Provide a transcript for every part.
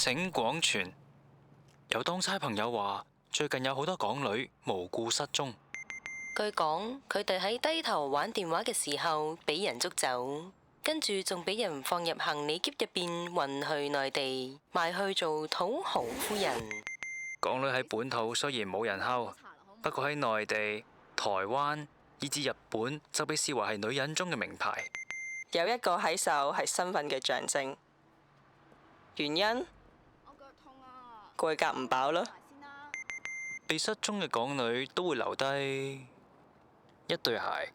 醒廣傳，有當差朋友話，最近有好多港女無故失蹤。據講，佢哋喺低頭玩電話嘅時候俾人捉走，跟住仲俾人放入行李篋入邊運去內地賣去做土豪夫人。港女喺本土雖然冇人睺，不過喺內地、台灣以至日本就被視為係女人中嘅名牌。有一個喺手係身份嘅象徵，原因我腳痛啊，貴格唔飽咯。被失蹤嘅港女都會留低一對鞋，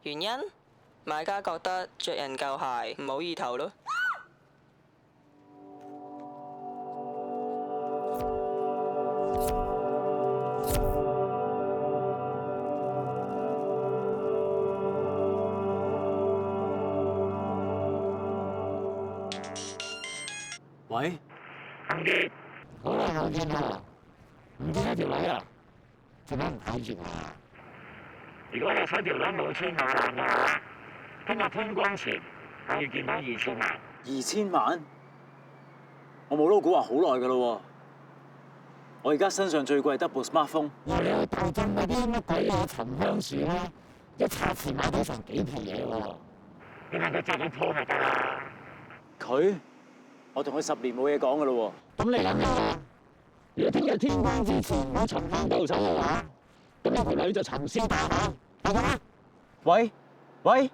原因買家覺得着人舊鞋唔好意頭咯。喂，恒傑，好耐冇見啦，唔見咗條女啊？做咩唔睇住我啊？如果你想條女冇穿我爛嘅話，聽日天光前我要見到2000萬。2000萬？我冇撈股話好耐噶咯喎，我而家身上最貴得部 smartphone。我哋去大鎮嗰啲乜鬼嘢沉香樹咧，一拆錢買到成幾皮嘢喎。你問佢借幾鋪咪得啦？佢？我同佢10年冇嘢講噶咯喎。咁你諗下，如果聽日天光之前我重翻到手嘅話，咁有條女就尋先大下，係咁啦。喂，喂，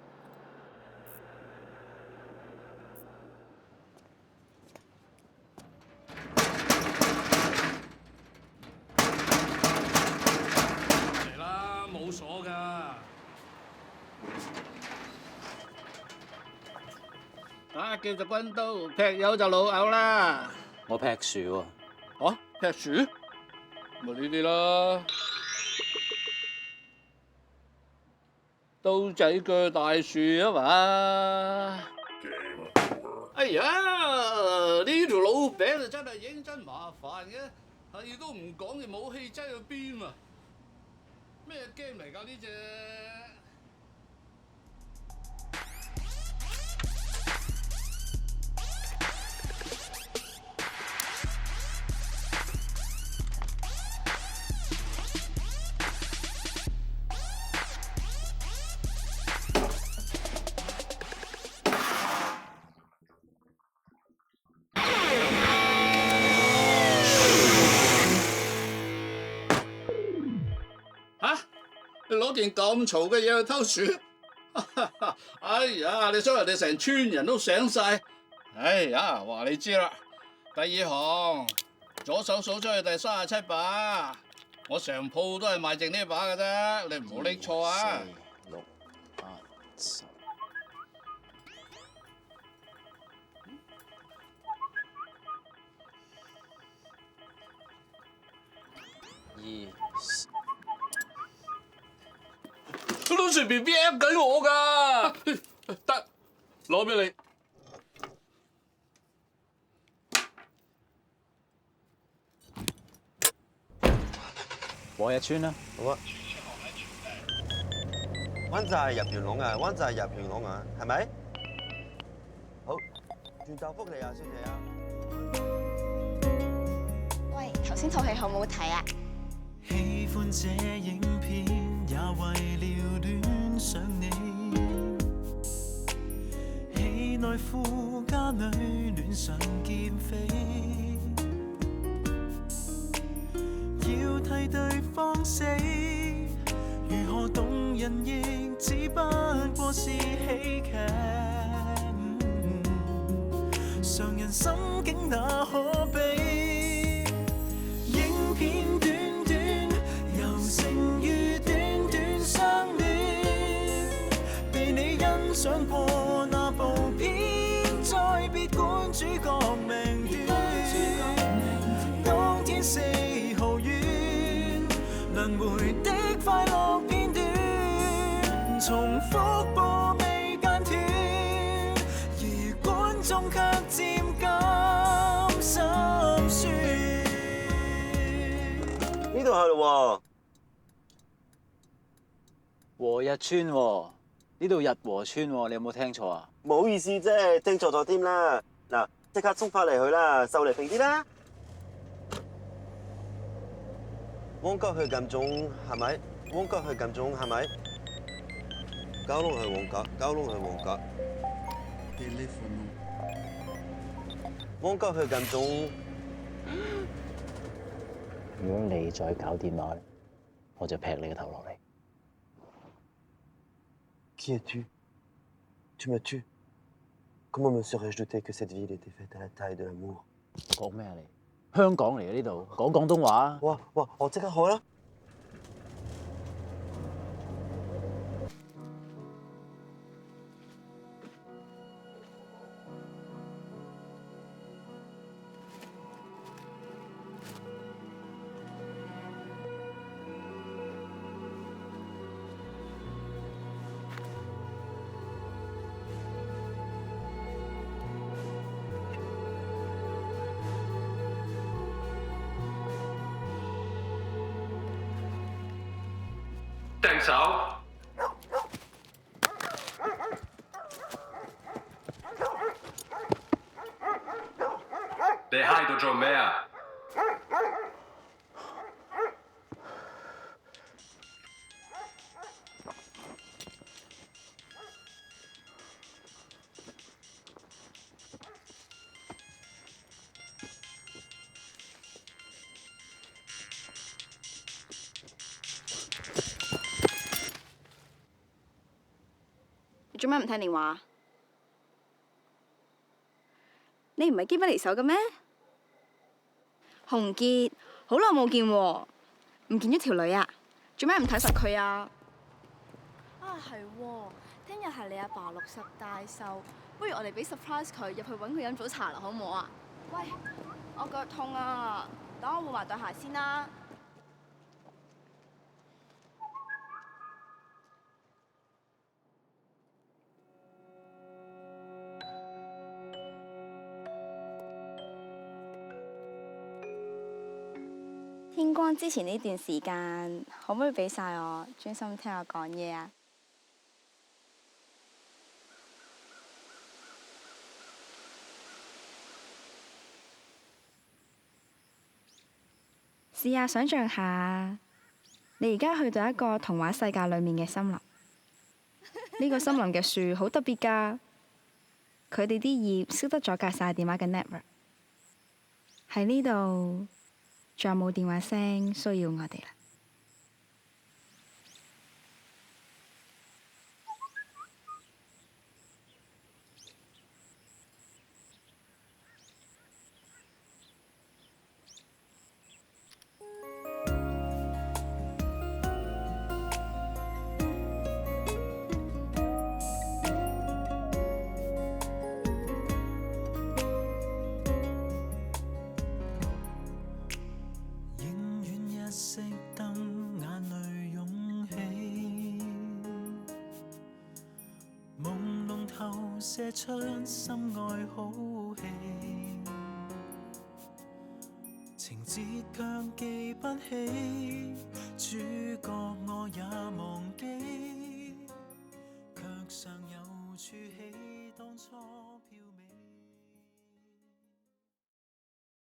嚟啦，冇鎖㗎。打叫就軍刀，劈友就老友啦。我劈樹喎。哦，劈樹？咪呢啲啦。刀仔鋸大樹啊嘛。哎呀，呢條老餅就真係認真麻煩嘅，係都唔講嘅武器擠去邊啊？咩 game 嚟㗎呢隻？你攞件咁嘈嘅嘢去偷樹？哎呀，你想人哋成村人都醒晒？哎呀，話你知啦，第2行左手數出去第37把，我成鋪都係賣剩呢把嘅啫，你唔好拎錯啊！ 2、4、6、8、10。都隨便逼緊我㗎，得攞俾你。和日村啦。好啊。灣仔入元朗啊，灣仔入元朗啊，係咪？好，轉頭覆你啊，小姐啊。喂，頭先套戲好唔好睇啊？喜歡這影片，也為了戀上你。戲內富家女戀上劍飛，要替對方死，如何動人亦只不過是戲劇。常人心境那可比？影片短短，又剩餘短短相戀。被你欣賞過那部片，再別管主角命運。當天4號院，輪迴的快樂片段，重複播未間斷，而觀眾卻漸感心酸。呢度係咯和日村喎，呢度日和村喎，你有冇聽錯啊？喎，唔好意思啫，聽錯咗添啦。嗱，即刻衝返嚟去啦，就嚟平啲啦。旺角去金鐘係咪？旺角去金鐘係咪？九龍去旺角，九龍去旺角。旺角去金鐘。如果你再搞電話，我就劈你個頭落嚟。Qui es-tu? Tu me tues? Comment me serais-je douté que cette ville était faite à la taille de l'amour? 講咩啊你？香港嚟嘅呢度，講廣東話。哇，我即刻開啦！掟手！你嗨到做咩啊？你做咩唔聽電話？你唔係堅不離手嘅咩？洪傑，好耐冇見喎，唔見咗條女啊？做咩唔睇實佢啊？啊係喎，聽日係你阿爸60大壽，不如我哋俾 surprise 佢，入去揾佢飲早茶啦，好唔好啊？喂，我腳痛啊，等我換埋對鞋先啦。天光之前呢段時間，可唔可以俾晒我專心聽我講嘢啊？試下想像下，你而家去到一個童話世界裡面嘅森林，呢個森林嘅樹好特別㗎，佢哋啲葉識得阻隔晒電話嘅 network。喺呢度，仲有冇電話聲騷擾我哋啦？射出心愛好戲，情節卻記不起，主角我也忘記，卻尚有處起當初。